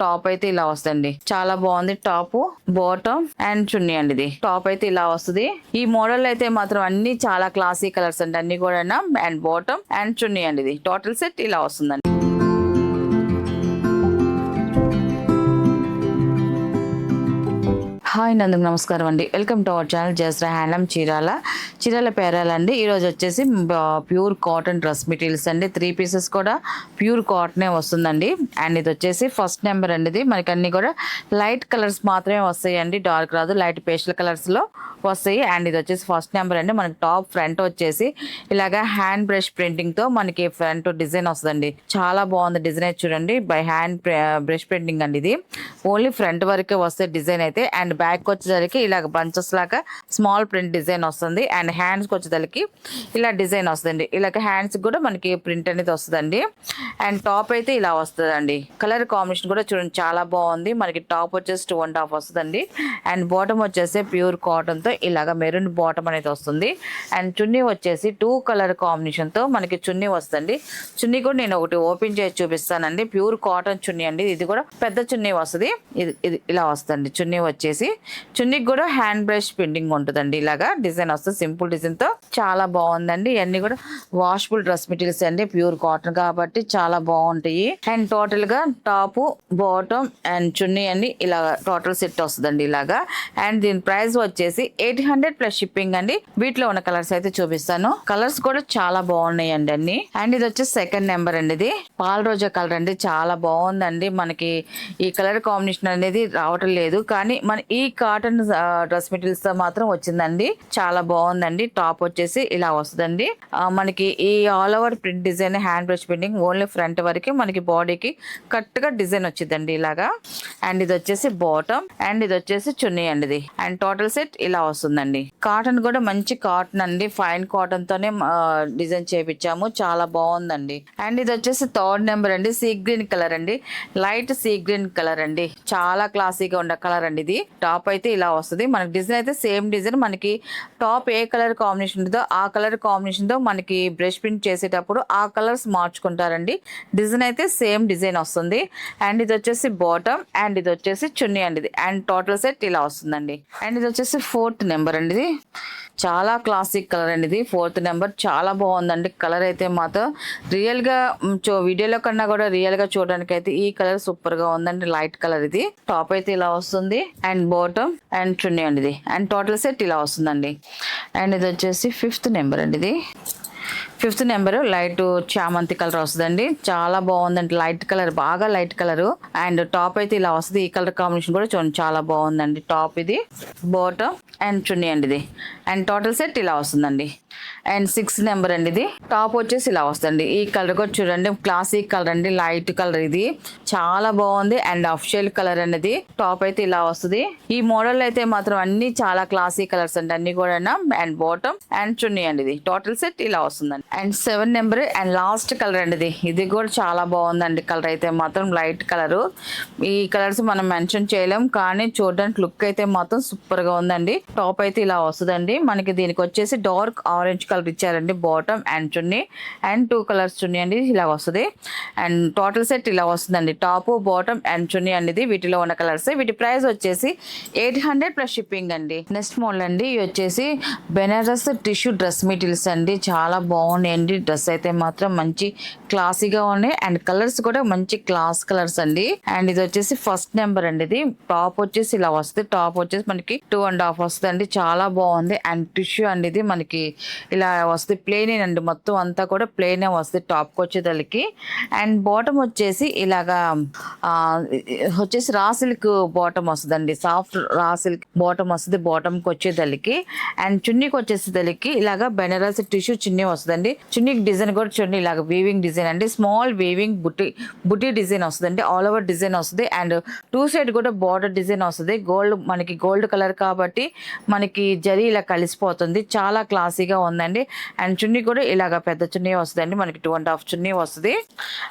Top అయితే ఇలా వస్తుంది. చాలా బాగుంది. టాప్, బాటమ్ అండ్ చున్నీ అండి. ఇది టాప్ అయితే ఇలా వస్తుంది. ఈ మోడల్ అయితే మాత్రం అన్ని చాలా క్లాసీ కలర్స్ అండి, అన్ని కూడా అండ్ బాటమ్ అండ్ చున్నీ అండి. ఇది టోటల్ సెట్ ఇలా వస్తుందండి. హాయ్ నందుకు నమస్కారం అండి. వెల్కమ్ టు అవర్ ఛానల్ జస్రా హ్యాండ్లూమ్ చీరాల పేరాలండి. ఈరోజు వచ్చేసి ప్యూర్ కాటన్ డ్రెస్ మెటీరియల్స్ అండి. 3 పీసెస్ కూడా ప్యూర్ కాటనే వస్తుందండి. అండ్ ఇది వచ్చేసి ఫస్ట్ నెంబర్ అండి. ఇది మనకి అన్ని కూడా లైట్ కలర్స్ మాత్రమే వస్తాయండి, డార్క్ రాదు. లైట్ పేస్టల్ కలర్స్లో వస్తాయి. అండ్ ఇది వచ్చేసి ఫస్ట్ నెంబర్ అండి. మనకి టాప్ ఫ్రంట్ వచ్చేసి ఇలాగా హ్యాండ్ బ్రష్ ప్రింటింగ్తో మనకి ఫ్రంట్ డిజైన్ వస్తుందండి. చాలా బాగుంది డిజైన్, చూడండి. బై హ్యాండ్ బ్రష్ ప్రింటింగ్ అండి. ఇది ఓన్లీ ఫ్రంట్ వరకే వస్తే డిజైన్ అయితే. అండ్ బ్యాక్ వచ్చేసరికి ఇలాగ బంచెస్ లాగా స్మాల్ ప్రింట్ డిజైన్ వస్తుంది. అండ్ హ్యాండ్స్కి వచ్చేసరికి ఇలా డిజైన్ వస్తుంది. ఇలాగ హ్యాండ్స్కి కూడా మనకి ప్రింట్ అనేది వస్తుందండి. అండ్ టాప్ అయితే ఇలా వస్తుందండి. కలర్ కాంబినేషన్ కూడా చూడండి చాలా బాగుంది. మనకి టాప్ వచ్చేసి 2.5 వస్తుందండి. అండ్ బాటమ్ వచ్చేసి ప్యూర్ కాటన్తో ఇలాగ మెరూన్ బాటమ్ అనేది వస్తుంది. అండ్ చున్నీ వచ్చేసి 2 కలర్ కాంబినేషన్తో మనకి చున్నీ వస్తుంది. చున్నీ కూడా నేను ఒకటి ఓపెన్ చేసి చూపిస్తానండి. ప్యూర్ కాటన్ చున్నీ అండి. ఇది కూడా పెద్ద చున్నీ వస్తుంది. ఇది ఇలా వస్తుంది. చున్నీ వచ్చేసి చున్నీకి కూడా హ్యాండ్ బ్రష్ ప్రింటింగ్ ఉంటుందండి. ఇలాగా డిజైన్ వస్తుంది సింపుల్ డిజైన్ తో. చాలా బాగుందండి. ఇవన్నీ కూడా వాషబుల్ డ్రెస్ మెటీరియల్స్ అండి, ప్యూర్ కాటన్ కాబట్టి చాలా బాగుంటాయి. అండ్ టోటల్ గా టాప్, బాటమ్ అండ్ చున్నీ అండి ఇలా టోటల్ సెట్ వస్తుందండి ఇలాగా. అండ్ దీని ప్రైస్ వచ్చేసి 800 ప్లస్ షిప్పింగ్ అండి. వీటిలో ఉన్న కలర్స్ అయితే చూపిస్తాను. కలర్స్ కూడా చాలా బాగున్నాయి అండి అన్ని. అండ్ ఇది వచ్చేసి సెకండ్ నెంబర్ అండి. ఇది పాల రోజా కలర్ అండి. చాలా బాగుందండి. మనకి ఈ కలర్ కాంబినేషన్ అనేది రావటం లేదు, కానీ మన ఈ కాటన్ డ్రెస్ మెటీరియల్స్ తో మాత్రం వచ్చిందండి. చాలా బాగుందండి. టాప్ వచ్చేసి ఇలా వస్తుందండి. మనకి ఈ all over print design hand brush printing only front వరకు మనకి బాడీకి కరెక్ట్ గా డిజైన్ వచ్చిందండి ఇలాగా. అండ్ ఇది వచ్చేసి బాటమ్ అండ్ ఇది వచ్చేసి చున్నీ అండి. ఇది అండ్ టోటల్ సెట్ ఇలా వస్తుందండి. కాటన్ కూడా మంచి కాటన్ అండి, ఫైన్ కాటన్ తోనే డిజైన్ చేపించాము. చాలా బాగుందండి. అండ్ ఇది వచ్చేసి థర్డ్ నెంబర్ అండి. సీ గ్రీన్ కలర్ అండి, లైట్ సీ గ్రీన్ కలర్ అండి. చాలా క్లాసీగా ఉండే కలర్ అండి. ఇది టాప్ అయితే ఇలా వస్తుంది. మనకి డిజైన్ అయితే సేమ్ డిజైన్. మనకి టాప్ ఏ కలర్ కాంబినేషన్ ఉంటుందో ఆ కలర్ కాంబినేషన్ తో మనకి బ్రష్ ప్రింట్ చేసేటప్పుడు ఆ కలర్స్ మార్చుకుంటారండి. డిజైన్ అయితే సేమ్ డిజైన్ వస్తుంది. అండ్ ఇది వచ్చేసి బాటమ్ అండ్ ఇది వచ్చేసి చున్నీ అండి. ఇది అండ్ టోటల్ సెట్ ఇలా వస్తుందండి. అండ్ ఇది వచ్చేసి ఫోర్త్ నెంబర్ అండి. ఇది చాలా క్లాసిక్ కలర్ అండి. ఇది ఫోర్త్ నెంబర్. చాలా బాగుందండి కలర్ అయితే మాత్రం. రియల్ గా వీడియోలో కన్నా కూడా రియల్ గా చూడడానికి అయితే ఈ కలర్ సూపర్ గా ఉందండి. Light colour. ఇది టాప్ అయితే ఇలా వస్తుంది. అండ్ బాటమ్ అండ్ చున్నీ అండి. ఇది అండ్ టోటల్ సెట్ ఇలా వస్తుందండి. అండ్ ఇది వచ్చేసి ఫిఫ్త్ నెంబర్ అండి. ఇది ఫిఫ్త్ నెంబర్ లైట్ చామంతి కలర్ వస్తుందండి. చాలా బాగుందండి. లైట్ కలర్, బాగా లైట్ కలర్. అండ్ టాప్ అయితే ఇలా వస్తుంది. ఈ కలర్ కాంబినేషన్ కూడా చూడండి చాలా బాగుందండి. టాప్ ఇది, బాటమ్ అండ్ చున్నీ అండి. ఇది అండ్ టోటల్ సెట్ ఇలా వస్తుందండి. అండ్ 6th నెంబర్ అండి. ఇది టాప్ వచ్చేసి ఇలా వస్తుంది. ఈ కలర్ కూడా చూడండి క్లాసిక్ కలర్ అండి, లైట్ కలర్. ఇది చాలా బాగుంది. అండ్ అఫిషియల్ కలర్ అనేది. టాప్ అయితే ఇలా వస్తుంది. ఈ మోడల్ అయితే మాత్రం అన్ని చాలా క్లాసిక్ కలర్స్ అండి అన్ని కూడా. అండ్ బాటమ్ అండ్ చున్నీ అండి. ఇది టోటల్ సెట్ ఇలా వస్తుందండి. And 7th number and last colour అండి. ఇది కూడా చాలా బాగుందండి. కలర్ అయితే మాత్రం లైట్ కలర్. ఈ కలర్స్ మనం మెన్షన్ చేయలేం, కానీ చూడడానికి లుక్ అయితే మాత్రం సూపర్ గా ఉందండి. టాప్ అయితే ఇలా వస్తుందండి. మనకి దీనికి వచ్చేసి డార్క్ ఆరెంజ్ కలర్ ఇచ్చారండి bottom and chunni. And 2 colours chunni అండి ఇలా వస్తుంది. అండ్ టోటల్ సెట్ ఇలా వస్తుందండి. టాప్, బాటమ్ అండ్ చున్నీ అనేది వీటిలో ఉన్న కలర్స్. వీటి ప్రైస్ వచ్చేసి 800 ప్లస్ షిప్పింగ్ అండి. నెక్స్ట్ మోడల్ అండి. ఇవి వచ్చేసి బెనారస్ టిష్యూ డ్రెస్ మెటీరియల్స్ అండి. చాలా బాగున్నాయండి. డ్రెస్ అయితే మాత్రం మంచి క్లాసీగా ఉన్నాయి. అండ్ కలర్స్ కూడా మంచి క్లాస్ కలర్స్ అండి. అండ్ ఇది వచ్చేసి ఫస్ట్ నెంబర్ అండి. ఇది టాప్ వచ్చేసి ఇలా వస్తుంది. టాప్ వచ్చేసి మనకి 2.5 వస్తుంది. చాలా బాగుంది. అండ్ టిష్యూ అండి. ఇది మనకి ఇలా వస్తుంది. ప్లేన్ అండి, మొత్తం అంతా కూడా ప్లేన్ వస్తుంది టాప్ కి వచ్చేదలికి. అండ్ బాటమ్ వచ్చేసి ఇలాగా వచ్చేసి రా సిల్క్ బాటమ్ వస్తుందండి. సాఫ్ట్ రా సిల్క్ బాటమ్ వస్తుంది బాటమ్ కి వచ్చేదలికి. అండ్ చున్నీకి వచ్చేసేదలికి ఇలాగా బెనారస్ టిష్యూ చున్నీ వస్తుందండి. చున్నీకి డిజైన్ కూడా చూడండి ఇలాగ వీవింగ్ డిజైన్ అండి. స్మాల్ వీవింగ్ బుట్టి డిజైన్ వస్తుందండి. ఆల్ ఓవర్ డిజైన్ వస్తుంది. అండ్ 2 సైడ్ కూడా బార్డర్ డిజైన్ వస్తుంది. మనకి గోల్డ్ కలర్ కాబట్టి మనకి జరీ ఇలా కలిసిపోతుంది. చాలా క్లాసీగా ఉందండి. అండ్ చున్నీ కూడా ఇలాగ పెద్ద చున్నీ వస్తుందండి. మనకి 2.5 చున్నీ వస్తుంది.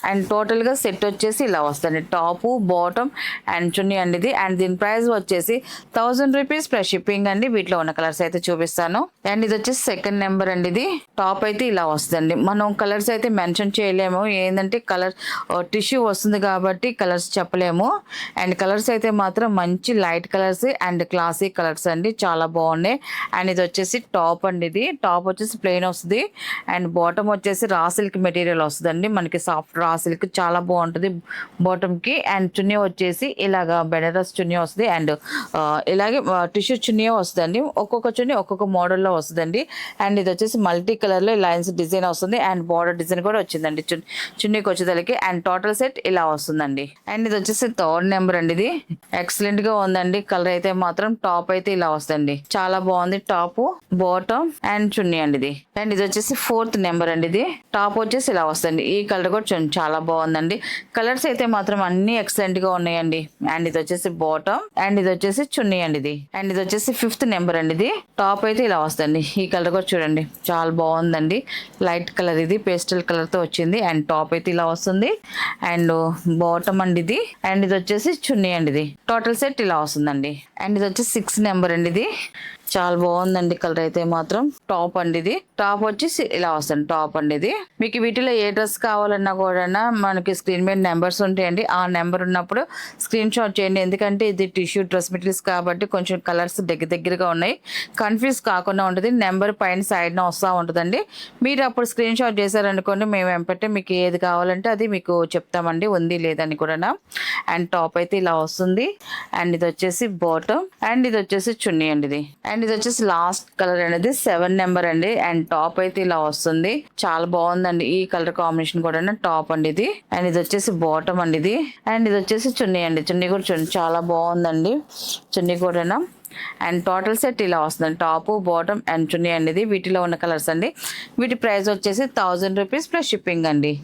అండ్ టోటల్ గా సెట్ వచ్చేసి ఇలా వస్తుంది. టాప్, బాటమ్ అండ్ చున్నీ అండి. ఇది అండ్ దీని ప్రైస్ వచ్చేసి 1000 రూపీస్ ప్లస్ షిప్పింగ్ అండి. వీటిలో ఉన్న కలర్స్ అయితే చూపిస్తాను. అండ్ ఇది వచ్చేసి సెకండ్ నెంబర్ అండి. ఇది టాప్ అయితే ఇలా ఇలా వస్తుందండి. మనం కలర్స్ అయితే మెన్షన్ చేయలేము, ఏంటంటే కలర్ టిష్యూ వస్తుంది కాబట్టి కలర్స్ చెప్పలేము. అండ్ కలర్స్ అయితే మాత్రం మంచి light colours and classic colours అండి, చాలా బాగున్నాయి. అండ్ ఇది వచ్చేసి టాప్ అండి, ఇది టాప్ వచ్చేసి ప్లెయిన్ వస్తుంది అండ్ బాటమ్ వచ్చేసి రా సిల్క్ మెటీరియల్ వస్తుందండి, మనకి సాఫ్ట్ రా సిల్క్ చాలా బాగుంటుంది బాటమ్కి. అండ్ చున్నీ వచ్చేసి ఇలాగా బెనారస్ చున్నీ వస్తుంది అండ్ ఇలాగే టిష్యూ చున్నీ వస్తుందండి, ఒక్కొక్క చున్నీ ఒక్కొక్క మోడల్లో వస్తుందండి. అండ్ ఇది వచ్చేసి మల్టీ కలర్లో లైన్స్ డిజైన్ వస్తుంది అండ్ బార్డర్ డిజైన్ కూడా వచ్చిందండి చున్నీకి వచ్చేదానికి. అండ్ టోటల్ సెట్ ఇలా వస్తుందండి. అండ్ ఇది వచ్చేసి 3rd నెంబర్ అండి, ఇది ఎక్సలెంట్ గా ఉందండి. కలర్ అయితే మాత్రం టాప్ అయితే ఇలా వస్తుంది, చాలా బాగుంది టాప్ బాటమ్ అండ్ చున్నీ అండి ఇది. అండ్ ఇది వచ్చేసి 4th నెంబర్ అండి, ఇది టాప్ వచ్చేసి ఇలా వస్తుంది. ఈ కలర్ కూడా చాలా బాగుందండి. కలర్స్ అయితే మాత్రం అన్ని ఎక్సలెంట్ గా ఉన్నాయండి. అండ్ ఇది వచ్చేసి బాటమ్ అండ్ ఇది వచ్చేసి చున్నీ అండి ఇది. అండ్ ఇది వచ్చేసి 5th నెంబర్ అండి, ఇది టాప్ అయితే ఇలా వస్తుంది. ఈ కలర్ కూడా చూడండి చాలా బాగుందండి, లైట్ కలర్ ఇది పేస్టల్ కలర్ తో వచ్చింది. అండ్ టాప్ అయితే ఇలా వస్తుంది అండ్ బాటమ్ అండి ఇది. అండ్ ఇది వచ్చేసి చున్నీ అండి ఇది. టోటల్ సెట్ ఇలా వస్తుందండి. అండ్ ఇది వచ్చేసి 6th నెంబర్ అండి, ఇది చాలా బాగుందండి. కలర్ అయితే మాత్రం టాప్ అండి, ఇది టాప్ వచ్చేసి ఇలా వస్తుంది టాప్ అండి ఇది. మీకు వీటిలో ఏ డ్రెస్ కావాలన్నా కూడా మనకి స్క్రీన్ మీద నెంబర్స్ ఉంటాయండి, ఆ నెంబర్ ఉన్నప్పుడు స్క్రీన్ షాట్ చేయండి. ఎందుకంటే ఇది టిష్యూ డ్రెస్ మెటీరియల్స్ కాబట్టి కొంచెం కలర్స్ దగ్గరగా ఉన్నాయి, కన్ఫ్యూజ్ కాకుండా ఉంటుంది. నెంబర్ పైన సైడ్న వస్తూ ఉంటుందండి, మీరు అప్పుడు స్క్రీన్ షాట్ చేశారనుకోండి, మేము వెంపటే మీకు ఏది కావాలంటే అది మీకు చెప్తామండి, ఉంది లేదని కూడా. అండ్ టాప్ అయితే ఇలా వస్తుంది అండ్ ఇది వచ్చేసి బాటమ్ అండ్ ఇది వచ్చేసి చున్నీ అండి ఇది. అండ్ ఇది వచ్చేసి లాస్ట్ కలర్ అనేది 7 నెంబర్ అండి. అండ్ టాప్ అయితే ఇలా వస్తుంది, చాలా బాగుందండి. ఈ కలర్ కాంబినేషన్ కూడా టాప్ అండి ఇది. అండ్ ఇది వచ్చేసి బాటమ్ అండి ఇది. అండ్ ఇది వచ్చేసి చున్నీ అండి, చున్నీ కూడా చూడండి చాలా బాగుందండి చున్నీ కూడా. అండ్ టోటల్ సెట్ ఇలా వస్తుంది, టాప్ బాటమ్ అండ్ చున్నీ అండి ఇది. వీటిలో ఉన్న కలర్స్ అండి. వీటి ప్రైస్ వచ్చేసి 1000 రూపీస్ ప్లస్ షిప్పింగ్ అండి.